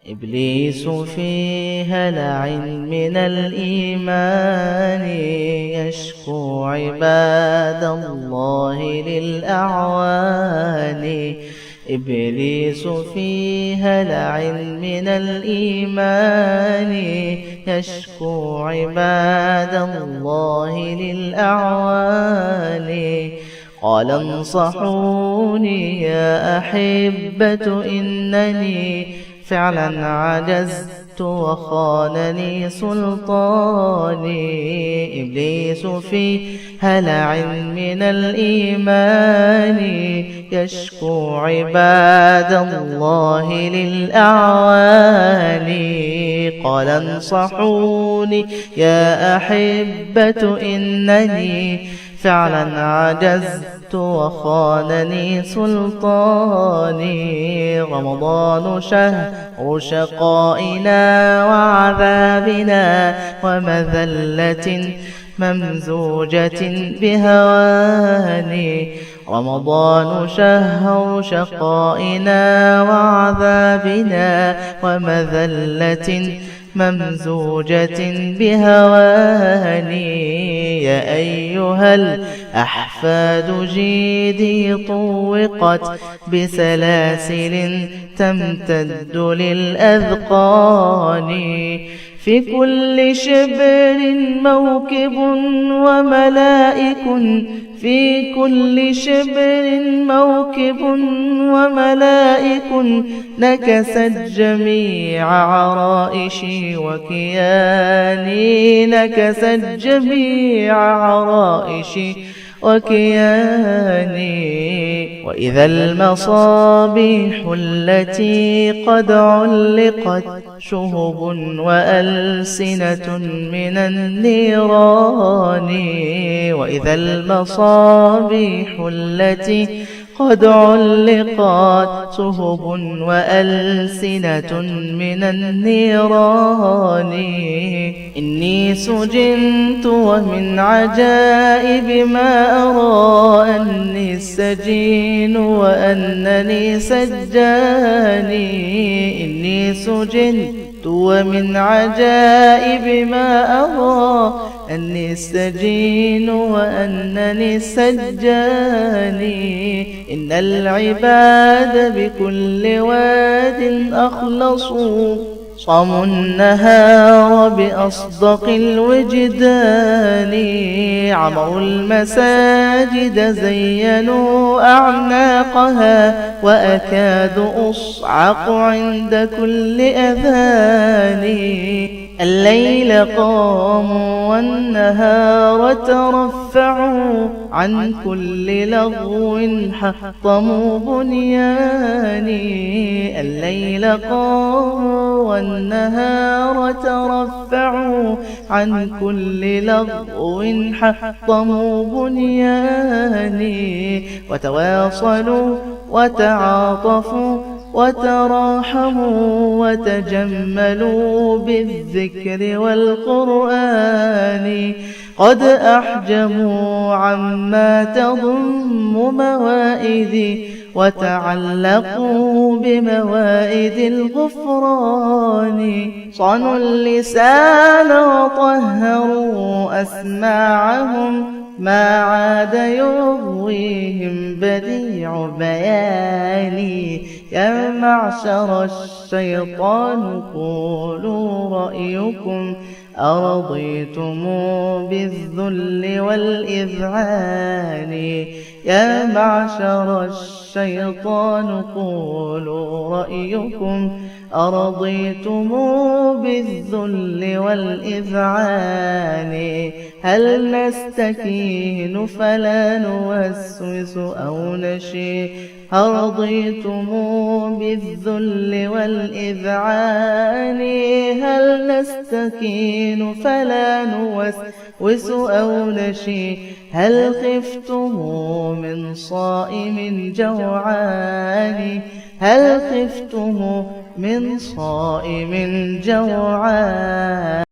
إبليس في هلع من الإيمان يشكو عباد الله للأعوان. إبليس في هلع من الإيمان يشكو عباد الله للأعوان. قال انصحوني يا أحبة إنني فعلا عجزت وخانني سلطاني. إبليس في هلع من الإيمان يشكو عباد الله للأعوان. قال انصحوني يا أحبة إنني فعلا عجزت وخانني سلطاني. رمضان شهر شقائنا وعذابنا ومذلة ممزوجة بهواني. رمضان شهر شقائنا وعذابنا ومذلة ممزوجة بهواني. يا أيها الأحفاد جيدي طوقت بسلاسل تمتد للأذقان. في كل شبر موكب وملائك، في كل شبر موكب وملائك نكست جميع عرائشي وكياني. نكست جميع عرائشي وكياني. وإذا المصابيح التي قد علقت شهب وألسنة من النيران. وإذا المصابيح التي قد علقت شهب وألسنة من النيران. إني سجنت ومن عجائب ما أرى أني السجين وأنني سجاني. إني سجنت ومن عجائب ما أرى أني السجين وأنني سجاني. إن العباد بكل واد أخلصوا صاموا النهار بأصدق الوجدان. عمروا المساجد زينوا أعناقها وأكاد أصعق عند كل أذان. الليل قاموا والنهار ترفعوا عن كل لغو حطموا بنياني. الليل قاموا والنهار ترفعوا عن كل لغو حطموا بنياني. وتواصلوا وتعاطفوا وتراحموا وتجملوا بالذكر والقرآن. قد أحجموا عما تضم موائدي وتعلقوا بموائد الغفران. صنوا اللسان وطهروا أسماعهم ما عاد يغويهم بديع بياني. يا معشر الشيطان قولوا رأيكم أرضيتم بالذل والإذعان. يا معشر الشيطان قولوا رأيكم أرضيتم بالذل والإذعان. هل نستكين فلا نوسوس أو نشي؟ هل رضيتم بالذل والإذعان. هل نستكين فلا نوسوس أو نشي؟ هل خفتم من صائم جوعان؟ هل خفتم من صائم جوعان؟